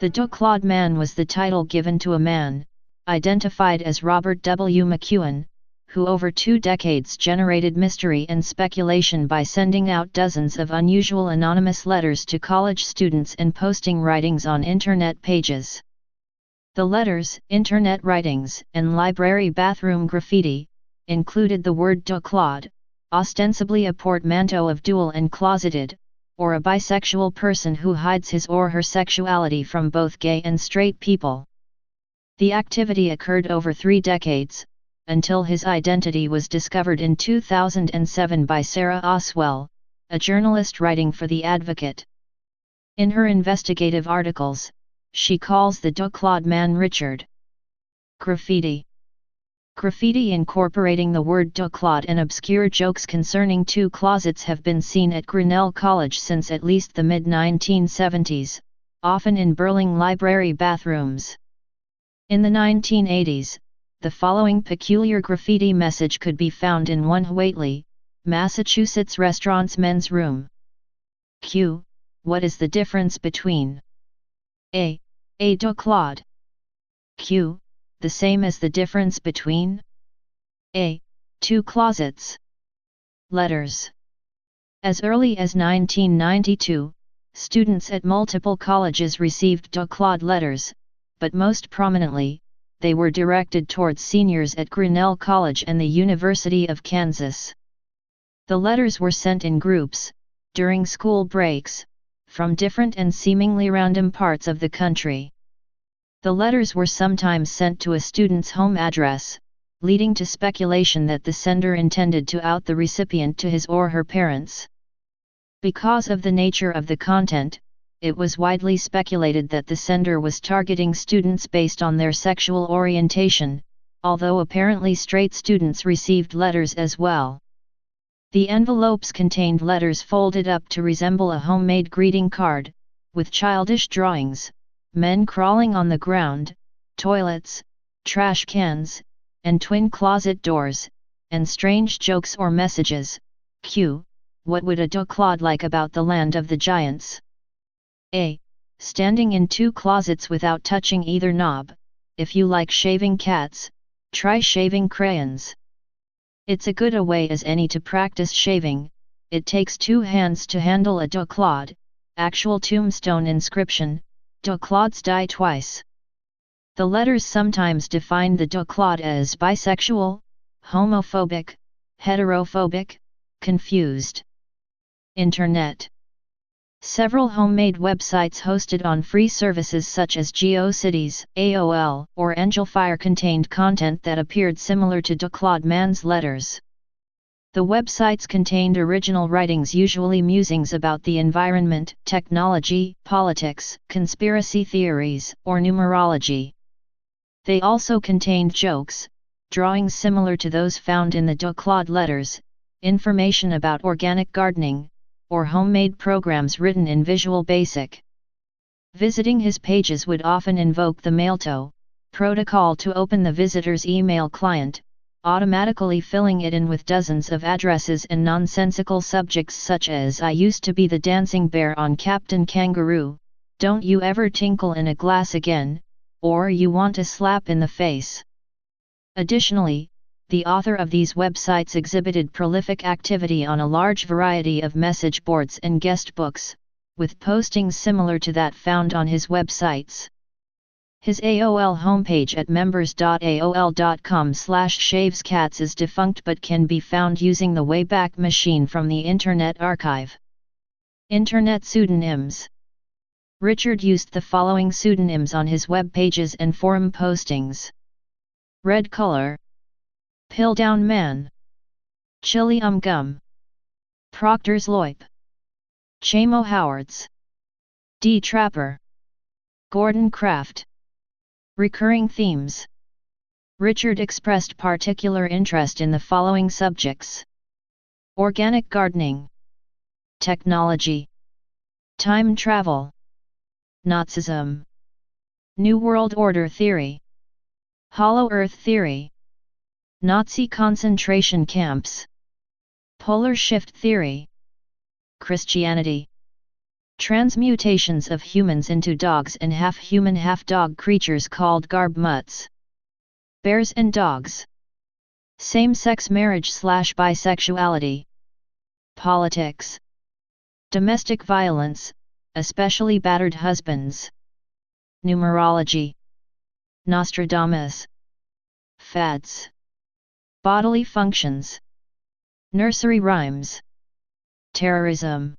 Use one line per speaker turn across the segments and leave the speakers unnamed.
The Duclod Man was the title given to a man, identified as Robert W. McEwen, who over 2 decades generated mystery and speculation by sending out dozens of unusual anonymous letters to college students and posting writings on internet pages. The letters, internet writings, and library bathroom graffiti included the word Duclod, ostensibly a portmanteau of dual and closeted, or a bisexual person who hides his or her sexuality from both gay and straight people. The activity occurred over 3 decades, until his identity was discovered in 2007 by Sarah Aswell, a journalist writing for The Advocate. In her investigative articles, she calls the Duclod Man Richard graffiti. Graffiti incorporating the word Duclod and obscure jokes concerning 2 closets have been seen at Grinnell College since at least the mid-1970s, often in Burling Library bathrooms. In the 1980s, the following peculiar graffiti message could be found in one Whately, Massachusetts restaurant's men's room. Q. What is the difference between A Duclod? Q. The same as the difference between A. 2 closets. Letters. As early as 1992, students at multiple colleges received Duclod letters, but most prominently, they were directed towards seniors at Grinnell College and the University of Kansas. The letters were sent in groups, during school breaks, from different and seemingly random parts of the country. The letters were sometimes sent to a student's home address, leading to speculation that the sender intended to out the recipient to his or her parents. Because of the nature of the content, it was widely speculated that the sender was targeting students based on their sexual orientation, although apparently straight students received letters as well. The envelopes contained letters folded up to resemble a homemade greeting card, with childish drawings, men crawling on the ground, toilets, trash cans, and twin closet doors, and strange jokes or messages. Q. What would a Duclod like about the land of the giants? A. Standing in 2 closets without touching either knob. If you like shaving cats, try shaving crayons. It's a good a way as any to practice shaving. It takes 2 hands to handle a Duclod. Actual tombstone inscription, Duclods die twice. The letters sometimes defined the Duclod as bisexual, homophobic, heterophobic, confused. Internet. Several homemade websites hosted on free services such as GeoCities, AOL, or Angelfire contained content that appeared similar to Duclod Man's letters. The websites contained original writings, usually musings about the environment, technology, politics, conspiracy theories, or numerology. They also contained jokes, drawings similar to those found in the Duclod letters, information about organic gardening, or homemade programs written in Visual Basic. Visiting his pages would often invoke the Mailto protocol to open the visitor's email client, automatically filling it in with dozens of addresses and nonsensical subjects such as "I used to be the dancing bear on Captain Kangaroo, don't you ever tinkle in a glass again," or "you want a slap in the face." Additionally, the author of these websites exhibited prolific activity on a large variety of message boards and guest books, with postings similar to that found on his websites. His AOL homepage at members.aol.com/shavescats is defunct but can be found using the Wayback Machine from the Internet Archive. Internet pseudonyms. Richard used the following pseudonyms on his web pages and forum postings: Red Color, Pilldown Man, Chili Gum, Proctor's Loip, Chamo Howards, D Trapper, Gordon Craft. Recurring themes. Richard expressed particular interest in the following subjects: organic gardening, technology, time travel, Nazism, New World Order theory, Hollow Earth theory, Nazi concentration camps, polar shift theory, Christianity. Transmutations of humans into dogs and half-human half-dog creatures called garb mutts. Bears and dogs. Same-sex marriage/bisexuality. Politics. Domestic violence, especially battered husbands. Numerology. Nostradamus. Fads. Bodily functions. Nursery rhymes. Terrorism.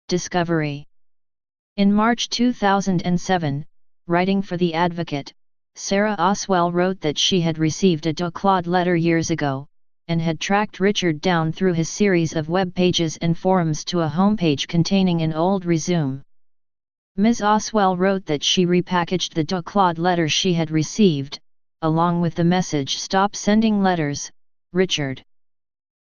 Discovery. In March 2007, writing for The Advocate, Sarah Aswell wrote that she had received a Duclod letter years ago, and had tracked Richard down through his series of web pages and forums to a homepage containing an old resume. Ms. Aswell wrote that she repackaged the Duclod letter she had received, along with the message "Stop sending letters, Richard."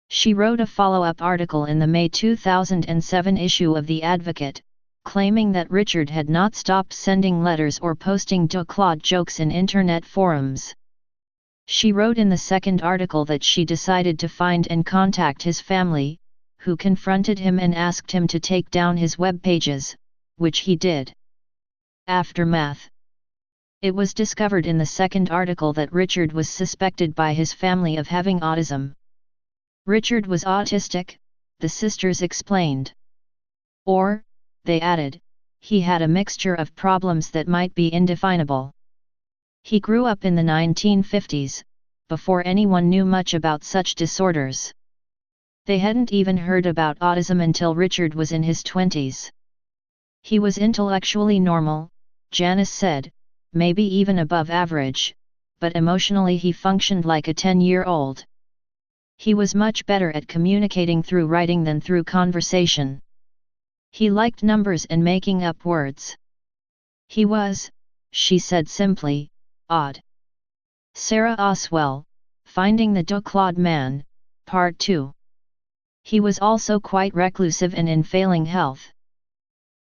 She wrote a follow-up article in the May 2007 issue of The Advocate, claiming that Richard had not stopped sending letters or posting Duclod jokes in internet forums. She wrote in the second article that she decided to find and contact his family, who confronted him and asked him to take down his web pages, which he did. Aftermath. It was discovered in the second article that Richard was suspected by his family of having autism. Richard was autistic, the sisters explained. Or, they added, he had a mixture of problems that might be indefinable. He grew up in the 1950s, before anyone knew much about such disorders. They hadn't even heard about autism until Richard was in his 20s. He was intellectually normal, Janice said, maybe even above average, but emotionally he functioned like a 10-year-old. He was much better at communicating through writing than through conversation. He liked numbers and making up words. He was, she said simply, odd. Sarah Aswell, Finding the Duclod Man, Part 2. He was also quite reclusive and in failing health.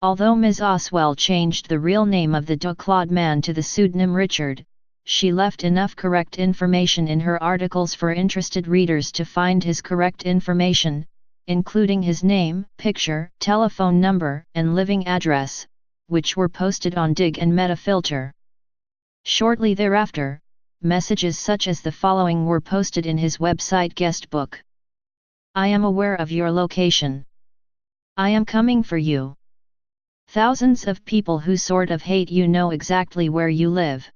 Although Ms. Aswell changed the real name of the Duclod Man to the pseudonym Richard, she left enough correct information in her articles for interested readers to find his correct information, including his name, picture, telephone number, and living address, which were posted on Dig and Metafilter. Shortly thereafter, messages such as the following were posted in his website guestbook. I am aware of your location. I am coming for you. Thousands of people who sort of hate you know exactly where you live.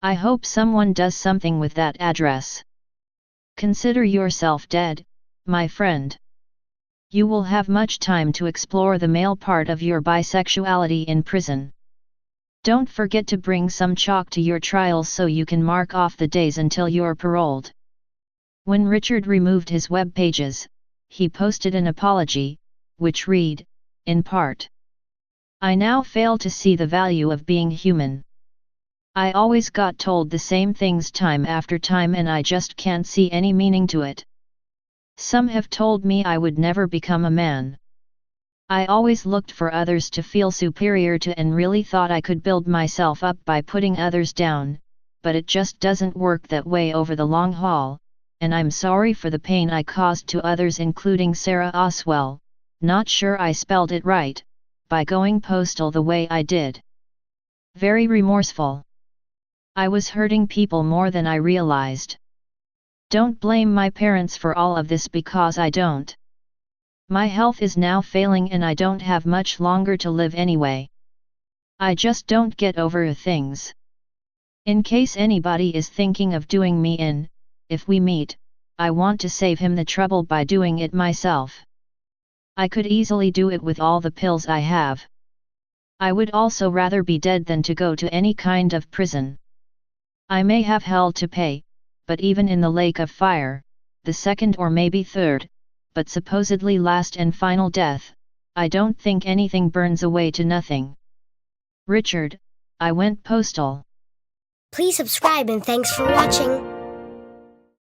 I hope someone does something with that address. Consider yourself dead, my friend. You will have much time to explore the male part of your bisexuality in prison. Don't forget to bring some chalk to your trials so you can mark off the days until you're paroled. When Richard removed his web pages, he posted an apology, which read, in part, I now fail to see the value of being human. I always got told the same things time after time and I just can't see any meaning to it. Some have told me I would never become a man. I always looked for others to feel superior to and really thought I could build myself up by putting others down, but it just doesn't work that way over the long haul, and I'm sorry for the pain I caused to others including Sarah Aswell, not sure I spelled it right, by going postal the way I did. Very remorseful. I was hurting people more than I realized. Don't blame my parents for all of this because I don't. My health is now failing and I don't have much longer to live anyway. I just don't get over things. In case anybody is thinking of doing me in, if we meet, I want to save him the trouble by doing it myself. I could easily do it with all the pills I have. I would also rather be dead than to go to any kind of prison. I may have hell to pay, but even in the lake of fire, the second or maybe third, but supposedly last and final death, I don't think anything burns away to nothing. Richard, I went postal.
Please subscribe and thanks for watching.